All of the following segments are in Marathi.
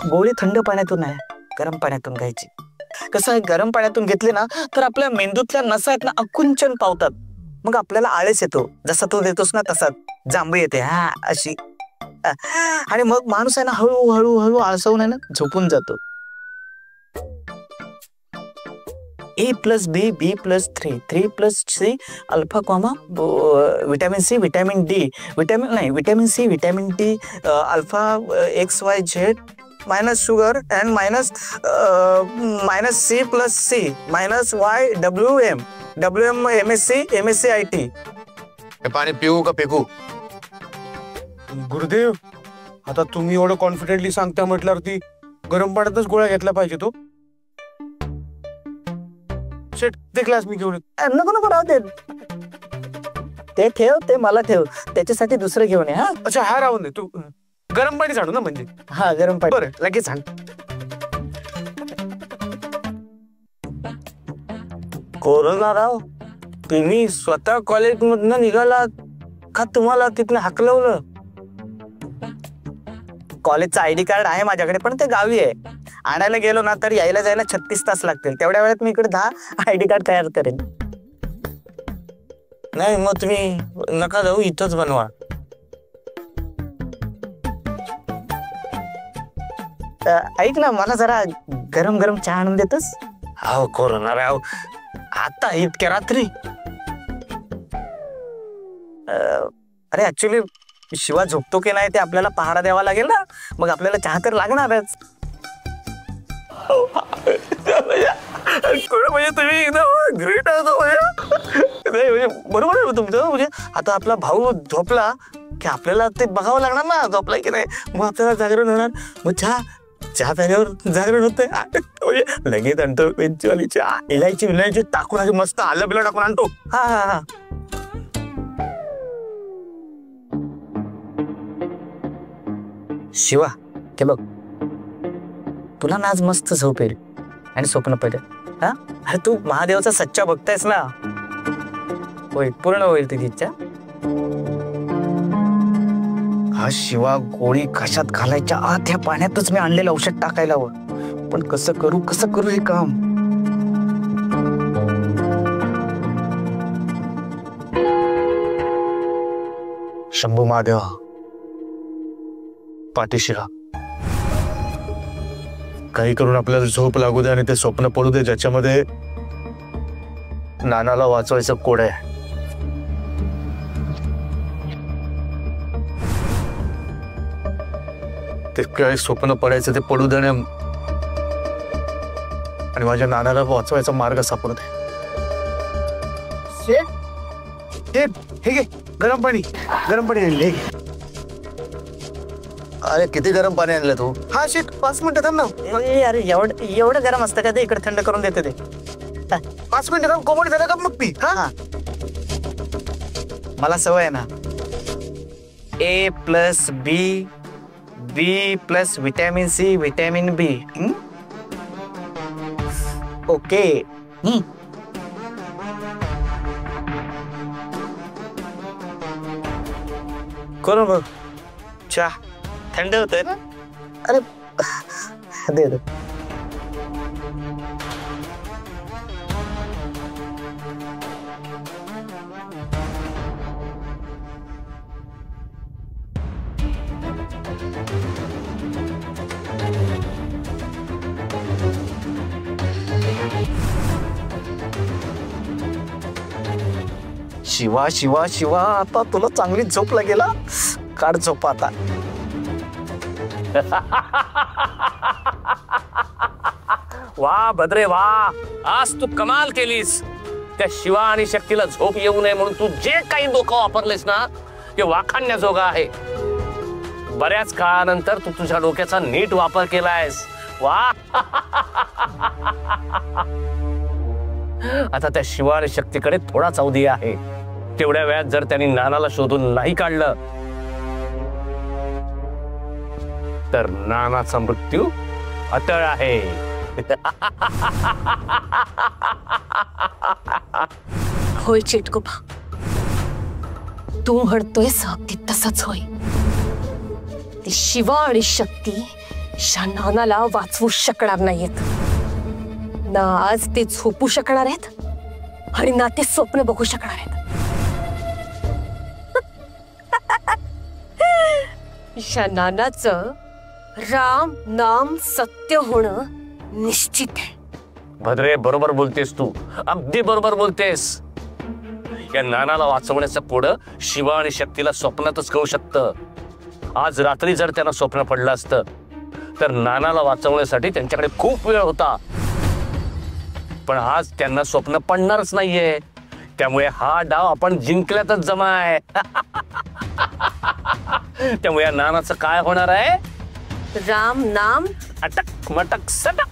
गोळी थंड पाण्यातून नाही, गरम पाण्यातून घ्यायची. कसं आहे, गरम पाण्यातून घेतले ना तर आपल्या मेंदूतल्या नसा आहेत ना आकुंचन पावतात. मग आपल्याला आळस येतो, जसा तू देतोस ना तसा जांभई येते हा अशी. आणि मग माणूस आहे ना हळूहळू हळू आळसावून आहे ना झोपून जातो. A+B, B+3, 3+C, alpha comma vitamin C, vitamin D, vitamin C, vitamin D, alpha XYZ, minus sugar and minus C+C, minus YWM, WM MSc, MSc IT. हे पाणी पिऊ का फेकू? गुरुदेव, आता तुम्ही एवढं कॉन्फिडेंटली सांगता म्हटल्यावरती गरम पाण्यातच गोळ्या घेतल्या पाहिजे. तो शेट ते ग्लास मी घेऊन नको नको राहू दे, ते ठेव, ते मला ठेव, त्याच्यासाठी दुसरं घेऊन ये. हा अच्छा, हा राहून दे. तू गरम पाणी सांडू ना म्हणजे. हा गरम पाणी. बरं लगेच सांग. कोरोनाराव, तुम्ही स्वतः कॉलेज मधनं निघाला का तुम्हाला तिथनं हाकलवलं? कॉलेजचं ID कार्ड आहे माझ्याकडे, पण ते गावी आहे. आणायला गेलो ना तर यायला जायला 36 तास लागतील. तेवढ्या वेळात मी इकडे 10 ID कार्ड तयार करेन. नाही मग तुम्ही नका जाऊ, इथंच बनवा. ऐक ना, मला जरा गरम गरम चहा आणून देतोस? हो कोरोना राव, आता इतक्या रात्री? अरे ऍक्च्युली शिवा झोपतो की नाही ते आपल्याला पहारा द्यावा लागेल ना, मग आपल्याला चहा तर लागणारच. म्हणजे तुम्ही एकदम ग्रेट म्हणजे बरोबर आहे तुमचं. म्हणजे आता आपला भाऊ झोपला की आपल्याला ते बघावं लागणार ना झोपलाय की नाही, मग आपल्याला जागरण होणार. मग चहा प्यायल्यावर जागरण होतंय. म्हणजे लगेच आणतो वेंचीवाली चहा, इलायची टाकून मस्त आलं बिलं टाकून आणतो. हा हा हा. शिवा, ते बघ, तुला ना आज मस्त झोप येईल आणि स्वप्न पडेल. हा अरे तू महादेवाचा सच्चा भक्त आहेस ना, होईल, पूर्ण होईल तुझी इच्छा. हा शिवा, गोळी कशात घालायच्या आत ह्या पाण्यातच मी आणलेलं औषध टाकायला हवं, पण कसं करू हे काम. शंभू महादेव पाठीशी राहा. काही करून आपल्याला झोप लागू दे आणि ते स्वप्न पडू दे ज्याच्यामध्ये नानाला वाचवायचं कोड आहे. ते काही स्वप्न पडायचं ते पडू दे आणि माझ्या नानाला वाचवायचा मार्ग सापडू दे. हे घे गरम पाणी आणले. अरे किती गरम पाणी आणलं तू? हा शेट 5 मिनिटं थांब ना. अरे एवढं गरम असतं का ते? इकडे थंड करून देते ते. 5 मिनिटं थांब, कोमट झालं का मग पी. हा मला सवय आहे ना. A+B, B+ vitamin C, vitamin B. Okay. करू बघ, चहा थंड होतोय ना. अरे दे. शिवा शिवा शिवा, आता तुला चांगली झोप लागेल. काढ झोप आता. वा भद्रे वा, आज तू कमाल केलीस. त्या शिवा आणि शक्तीला झोप येऊ नये म्हणून तू जे काही डोकं वापरलेस ना ते वाखाणण्याजोगं आहे. बऱ्याच काळानंतर तू तुझ्या डोक्याचा नीट वापर केलायस. वा. आता त्या शिवा आणि शक्तीकडे थोडाच अवधी आहे. तेवढ्या वेळात जर त्यांनी नानाला शोधून नाही काढलं तर नानाचा मृत्यू अटळ आहे. होय चिटकुपा, तू म्हणतोयस अगदी तसंच होय. ती शिवा आणि शक्ती नानाला वाचवू शकणार नाहीयेत. ना आज ते झोपू शकणार आहेत आणि ना ते स्वप्न बघू शकणार आहेत. नानाचं राम नाम सत्य होणं निश्चित आहे. भद्रे, बरोबर बोलतेस तू, अगदी बरोबर बोलतेस. या नानाला वाचवण्याचं पुढं शिवा आणि शक्तीला स्वप्नातच कळू शकतं. आज रात्री जर त्यांना स्वप्न पडलं असतं तर नानाला वाचवण्यासाठी त्यांच्याकडे खूप वेळ होता. पण आज त्यांना स्वप्न पडणारच नाहीये. त्यामुळे हा डाव आपण जिंकल्यातच जमा आहे. त्यामुळे या नानाचं काय होणार आहे? राम नाम अटक मटक सटक.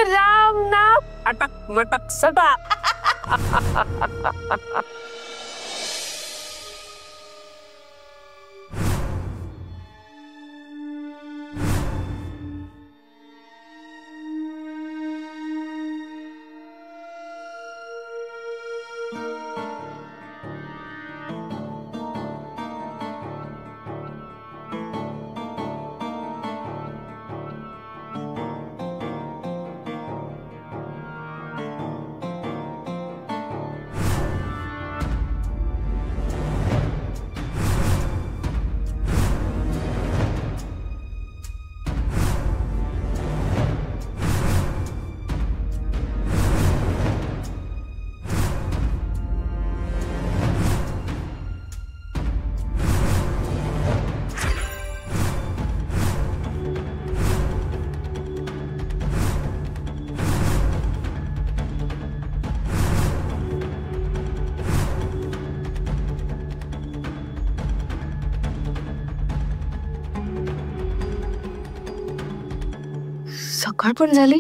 राम नाम अटक मटक सटक. सकाळ पण झाली.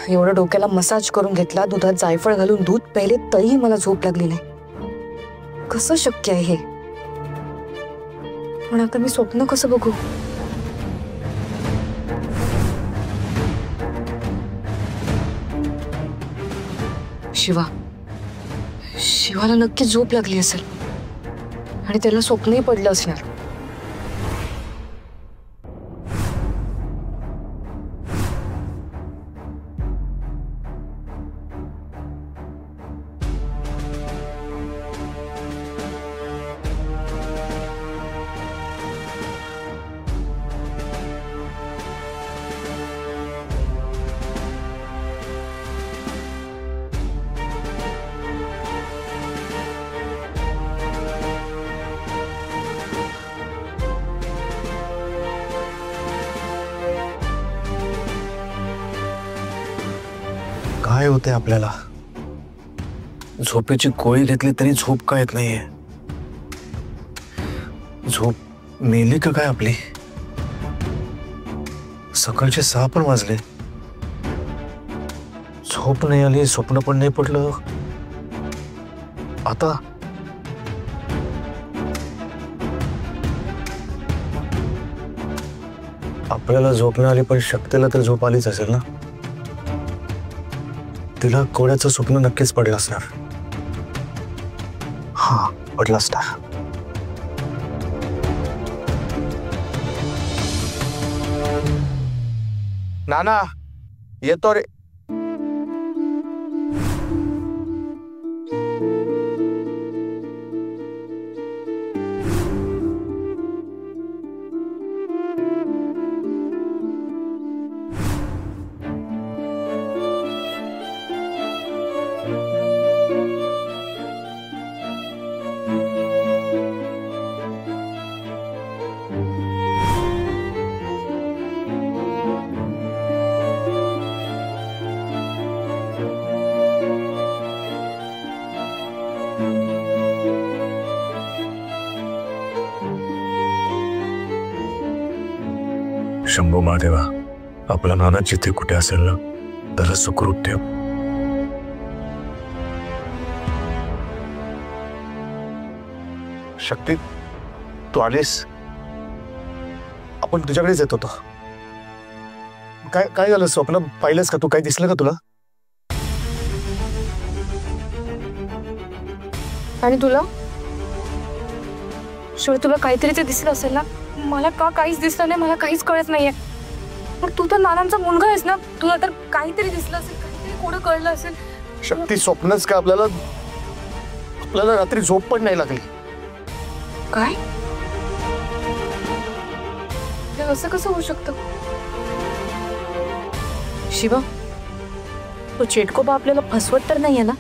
एवढं डोक्याला मसाज करून घेतला, दुधात जायफळ घालून दूध प्यायले तरी मला झोप लागली नाही. कसं शक्य आहे हे? पण आता मी स्वप्न कसं बघू? शिवाला नक्की झोप लागली असेल आणि त्याला स्वप्नही पडलं असणार. काय होते आपल्याला? झोपेची गोळी घेतली तरी झोप का येत नाहीये? झोप मेली का काय आपली? सकाळचे 6 पण वाजले, झोप नाही आली, स्वप्न पण नाही पडलं. आता आपल्याला झोप नाही आली पण शक्तीला तर झोप आलीच असेल ना. तिला कोड्याचं स्वप्न नक्कीच पडलं असणार. हा, पडलं असणार. नाना येतो रे. शंभू महादेवा, आपला नाना जिथे कुठे असेल ना त्याला सुखरूप ठेव. शक्ती, तू आलीस? आपण तुझ्याकडेच येत होतो. काय काय झालं? स्वप्न पाहिलंस का तू? काय दिसलं का तुला? आणि तुला शिवाय तुला काहीतरी ते दिसलं असेल ना. मला का काहीच दिसलं नाही, मला काहीच कळत नाहीये. पण तू तर नानांचा मुलगा आहेस ना, तुला तर काहीतरी दिसलं असेल, काहीतरी कोडं कळलं असेल. शक्ती स्वप्नच का? आपल्याला रात्री झोप पण नाही लागली. काय हे असं कसं होऊ शकतं? शिवा, तो चेटकोबा आपल्याला फसवत तर नाहीये ना?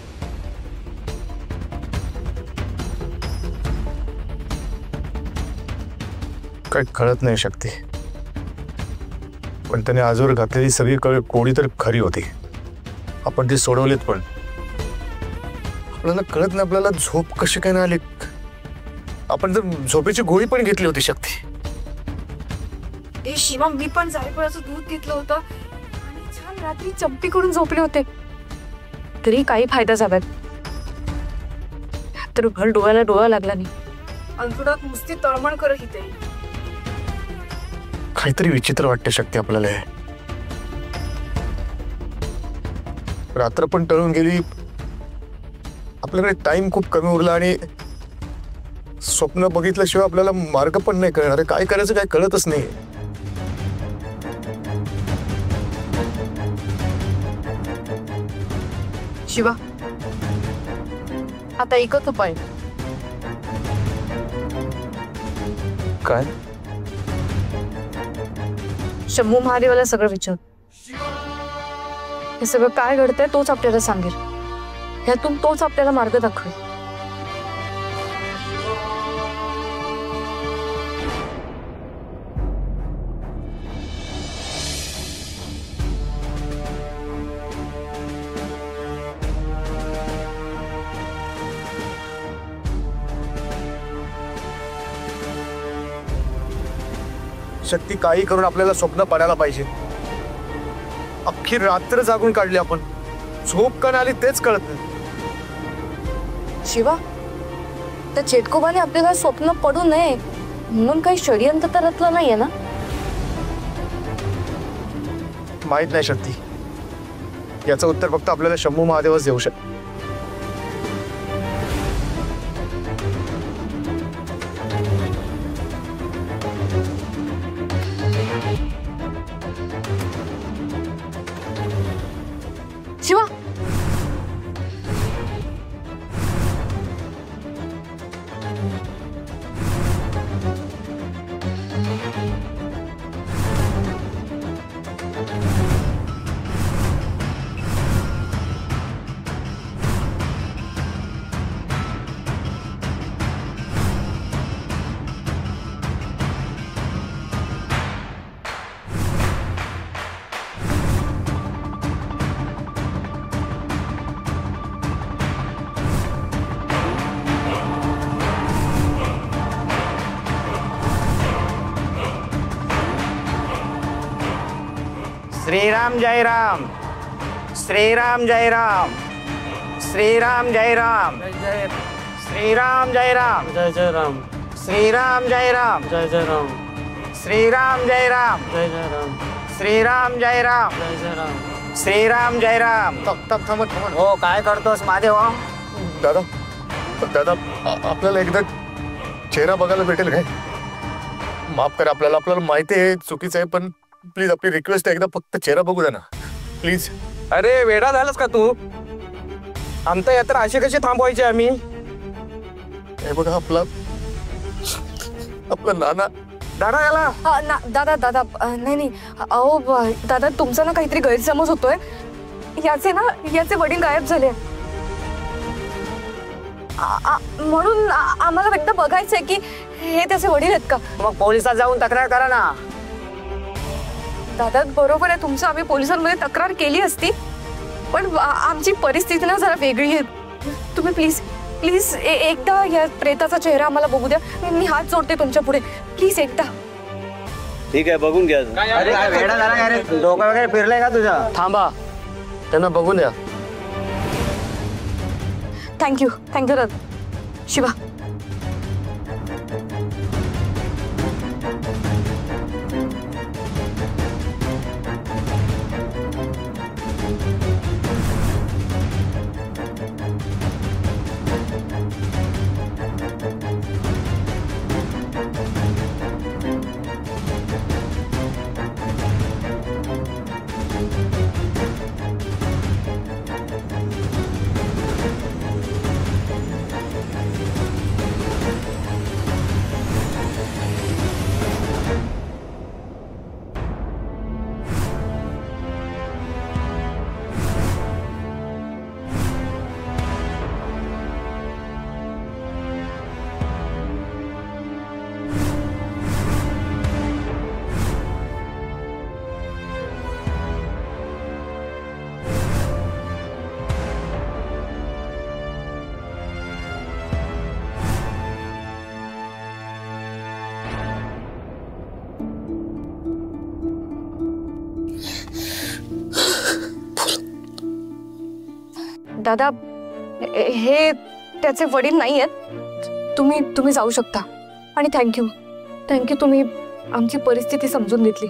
काही कळत नाही शक्ती, पण त्याने आजवर घातलेली सगळी कोडी तर खरी होती. आपण ती सोडवलीत, पण आपल्याला कळत नाही आपल्याला झोप कशी काय नाही आली. आपण तर झोपेची गोळी पण घेतली होती शक्ती. ए शिवा, मी पण जायफळाचं दूध घेतलं होतं आणि छान रात्री चंपी करून झोपले होते. तरी काही फायदा झाला तर भर डोळ्याला डोळा लागला नाही. अंतुडात नुसती तळमळ करत होते. काहीतरी विचित्र वाटते शक्ती आपल्याला. रात्र पण टळून गेली, आपल्याकडे टाइम खूप कमी उरला आणि स्वप्न बघितल्याशिवाय आपल्याला मार्ग पण नाही कळणार. काय करायचं काय कळतच नाही. शिवा, आता एकच उपाय. काय? शंभू महादेवाला सगळं विचार. हे सगळं काय घडतंय तोच आपल्याला सांगेल. ह्यातून तोच आपल्याला मार्ग दाखवेल. शक्ती काही करून आपल्याला स्वप्न पडायला पाहिजे. अख्खी रात्र जागून काढली आपण, झोप का नाही आली तेच कळत नाही. शिवा, त्या चेटकोबाने आपल्याला स्वप्न पडू नये म्हणून काही षडयंत्र तर रचलं नाहीये ना? माहित नाही शक्ती, याचं उत्तर फक्त आपल्याला शंभू महादेवच देऊ शकतो. शिवा, श्रीराम जय राम, श्रीराम जय राम, श्रीराम जय राम, श्रीराम जय राम, जय जय राम, श्रीराम जय राम, जय जय राम, श्रीराम जय राम, जय जय राम, श्रीराम जय राम, जय जय राम, श्रीराम जय राम. थांबत. हो, काय करतोस महादेव? दादा दादा, आपल्याला एकदा चेहरा बघायला भेटेल काय? माफ करा, आपल्याला माहिती आहे चुकीचं आहे, पण प्लीज आपली रिक्वेस्ट आहे, एकदा फक्त चेहरा बघू द्या ना प्लीज. अरे वेडा झालास का तू? आमच्या यात्रा अशी कशी थांबवायची आम्ही? हे बघा, आपला नाना. दादा याला दादा दादा नाही अहो दादा, तुमचा ना काहीतरी गैरसमज होतोय. याचे वडील गायब झाले म्हणून आम्हाला एकदा बघायचंय की हे त्याचे वडील आहेत का. मग पोलिसात जाऊन तक्रार करा ना. दादा बरोबर आहे तुमचं, आम्ही पोलिसांमध्ये तक्रार केली असती, पण आमची परिस्थिती ना जरा वेगळी आहे. तुम्ही प्लीज प्लीज एकदा या प्रेताचा चेहरा आम्हाला बघू द्या. मी हात जोडते तुमच्या पुढे, प्लीज एकदा. ठीक आहे, बघून घ्या. डोकं वगैरे फिरलंय का तुझा? थांबा, त्यांना बघून द्या. थँक्यू दादा. शिवा, दादा हे त्याचे वडील नाही आहेत. तुम्ही जाऊ शकता. आणि थँक्यू तुम्ही आमची परिस्थिती समजून घेतली.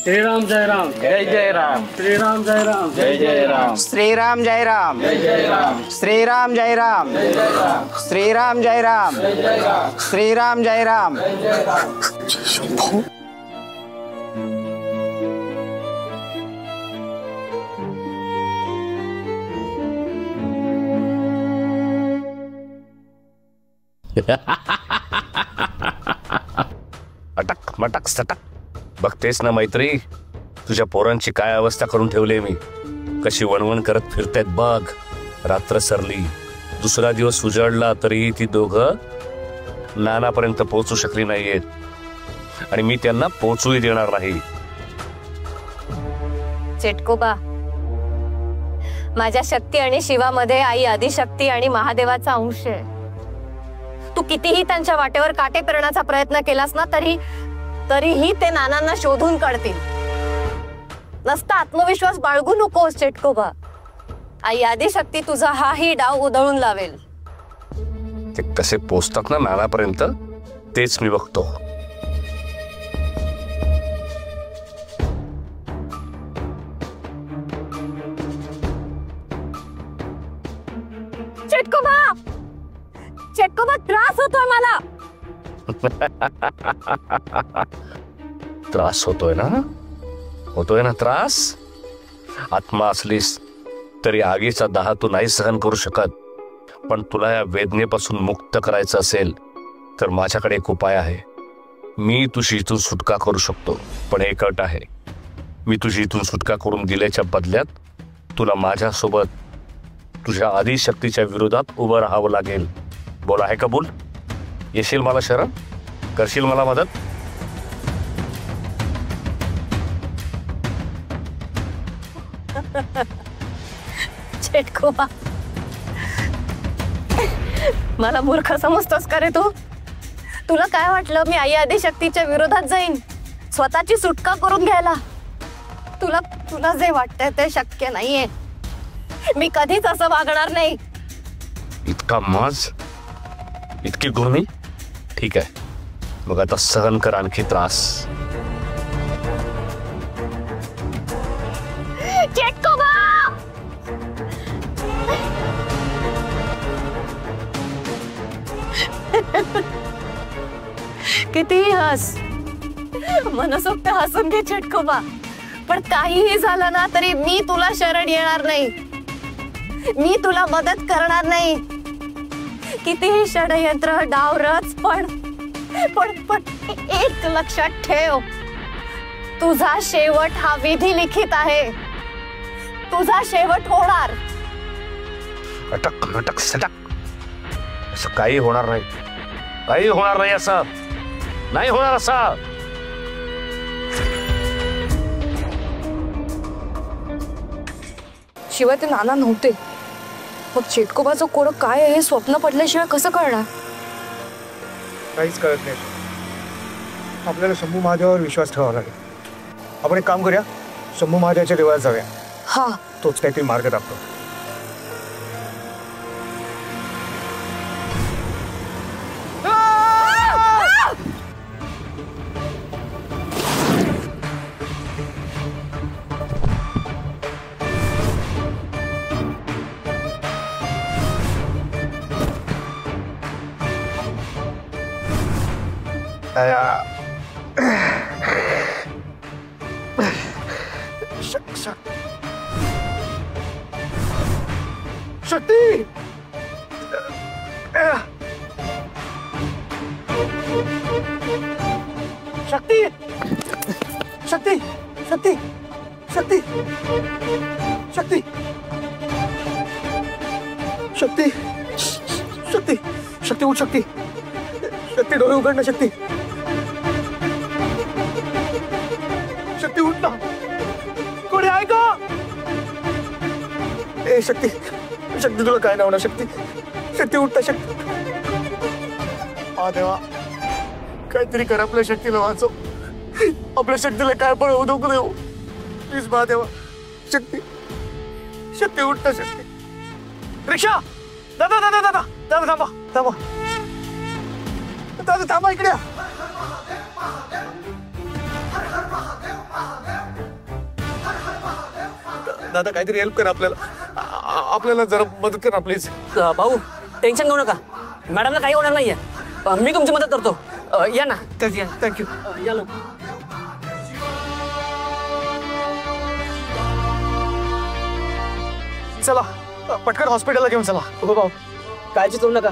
श्रीराम जय राम जय जय राम श्रीराम जय राम जय जय राम श्रीराम जय राम जय जय राम श्रीराम जय राम जय जय राम श्रीराम जय राम जय जय राम श्रीराम जय राम. जय जय राम. अटक मटक सटक. बघतेस ना मैत्री, तुझ्या पोरांची काय अवस्था करून ठेवली मी. कशी वणवण करत फिरतायत बघ. रात्र सरली, दुसरा दिवस उजाडला तरी ती दोघं नानापर्यंत पोहोचू शकली नाहीयेत. आणि मी त्यांना पोहोचूही देणार नाही. चेटकोबा, माझ्या शक्ती आणि शिवामध्ये आई आदिशक्ती आणि महादेवाचा अंश आहे. तू कितीही त्यांच्या वाटेवर काटे करण्याचा प्रयत्न केलास ना तरीही ते नानांना शोधून काढतील. नसता आत्मविश्वास बाळगू नकोस चेटकोबा. आई आदिशक्ती तुझा हाही डाव उधळून लावेल. ते कसे पोचतात ना नानापर्यंत तेच मी बघतो. चेटकोबा त्रास होतोय मला. त्रास होतोय ना त्रास. आत्मा असलीस तरी आगीचा दाह तू नाही सहन करू शकत. पण तुला या वेदनेपासून मुक्त करायचं असेल तर माझ्याकडे एक उपाय आहे. मी तुझी इथून सुटका करू शकतो, पण एक अट आहे. मी तुझी इथून सुटका करून दिल्याच्या बदल्यात तुला माझ्यासोबत तुझ्या आदिशक्तीच्या विरोधात उभं राहावं लागेल. बोल, आहे कबूल? येशील मला शरण? करशील मला मदत? चेटकोबा, मला मूर्ख समजतोस का रे तू? तुला काय वाटलं मी आई आदिशक्तीच्या विरोधात जाईन स्वतःची सुटका करून घ्यायला? तुला जे वाटतंय ते शक्य नाहीये. मी कधीच असं वागणार नाही. इतका माज, इतकी गुणी? ठीक आहे, मग आता सहन कर आणखी त्रास. चेटकोबा, कितीही हस, मनसोक्त हसून घे चेटकोबा. पण काहीही झालं ना तरी मी तुला शरण येणार नाही. मी तुला मदत करणार नाही. कितीही षडयंत्र डाव रच, पण एक लक्षात ठेव, तुझा शेवट हा विधी लिखित आहे. तुझा शेवट होणार. अटक नटक सटक. असं काही होणार नाही, काही होणार नाही. असं नाही होणार. असं शिवाय ते नाना नव्हते. मग चेटकोबाचं कोड काय आहे हे स्वप्न पडल्याशिवाय कसं कळणार? काहीच कळत नाही. आपल्याला शंभू महादेवावर विश्वास ठेवावा लागेल. आपण एक काम करूया, शंभू महादेवाच्या देवळात जाऊया. हा, तोच काहीतरी मार्ग दाखतो. शक्ती, शक्ती, शक्ती, शक्ती, शक्ती, शक्ती, शक्ती, शक्ती, शक्ती, उठ शक्ती, शक्ती, डोळे उघड ना शक्ती, शक्ती उठ ना. कोणी आहे का? ए शक्ती, शक्ती तुला काय नाव ना शक्ती, शक्ती उठता शक्ती. देवा, काहीतरी कर, आपल्या शक्तीला वाचव. आपल्या शक्तीला काय पण होऊ नको देऊ प्लीज. देवा, शक्ती, शक्ती उठता शक्ती. रिक्षा दादा दादा दादा दादा थांबा थांबा दादा थांबा इकडे दादा काहीतरी हेल्प करा आपल्याला आपल्याला जरा मदत करा प्लीज भाऊ टेन्शन घेऊ नका मॅडमला काही होणार नाहीये मी तुमची मदत करतो या ना थँक्यू या लो. चला पटकन हॉस्पिटलला घेऊन चला हो भाऊ काळजी करू नका.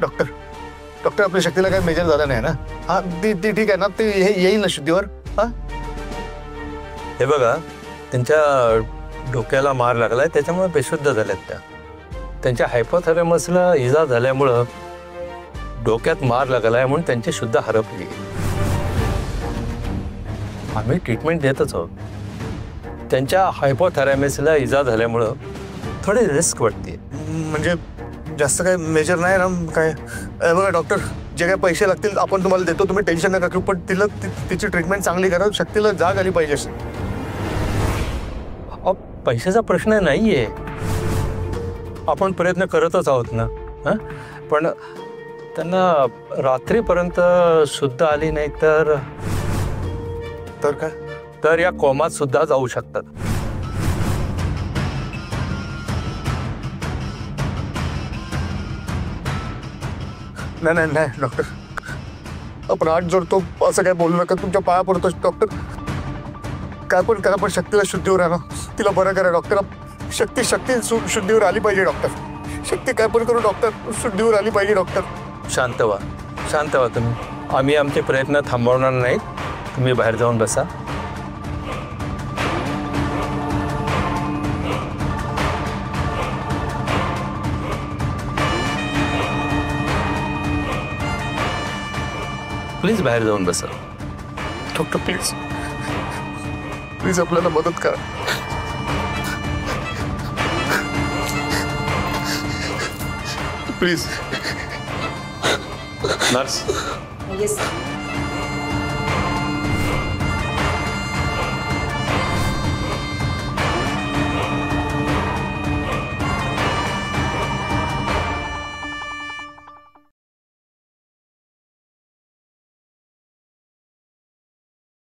डॉक्टर डॉक्टर आपल्या शक्तीला काही मेजर झालं नाही ना हा ती ती ठीक आहे ना ते येईल ना शुद्धीवर हा हे बघा त्यांच्या डोक्याला मार लागलाय त्याच्यामुळे बेशुद्ध झाल्यात त्या त्यांच्या हायपोथॅलेमसला इजा झाल्यामुळं डोक्यात मार लागलाय म्हणून त्यांची शुद्ध हरपली. आम्ही ट्रीटमेंट देतच आहोत. त्यांच्या हायपोथॅलेमसला इजा झाल्यामुळं थोडी रिस्क वाटते. म्हणजे जास्त काही मेजर नाही ना काय बघा डॉक्टर जे काही पैसे लागतील आपण तुम्हाला देतो तुम्ही टेन्शन नका घेऊ पण तिला तिची ट्रीटमेंट चांगली करा शक्तीला जाग आली पाहिजे. पैशाचा प्रश्न नाहीये आपण प्रयत्न करतच आहोत ना पण त्यांना रात्रीपर्यंत शुद्ध आली नाही तर काय तर या कोमात सुद्धा जाऊ शकतात. नाही नाही नाही डॉक्टर आपण हात जोडतो असं काय बोलू नका तुमच्या पाया पडतो डॉक्टर काय पण करा पण शक्तीला शुद्धीवर आणा तिला बरं करा डॉक्टर शक्ती शुद्धीवर आली पाहिजे डॉक्टर शक्ती काय पण करू डॉक्टर शुद्धीवर आली पाहिजे डॉक्टर. शांत व्हा तुम्ही आम्ही आमचे प्रयत्न थांबवणार नाहीत. तुम्ही बाहेर जाऊन बसा. प्लीज बाहेर जाऊन बसा. डॉक्टर प्लीज प्लीज आपल्याला मदत करा. Please nurse yes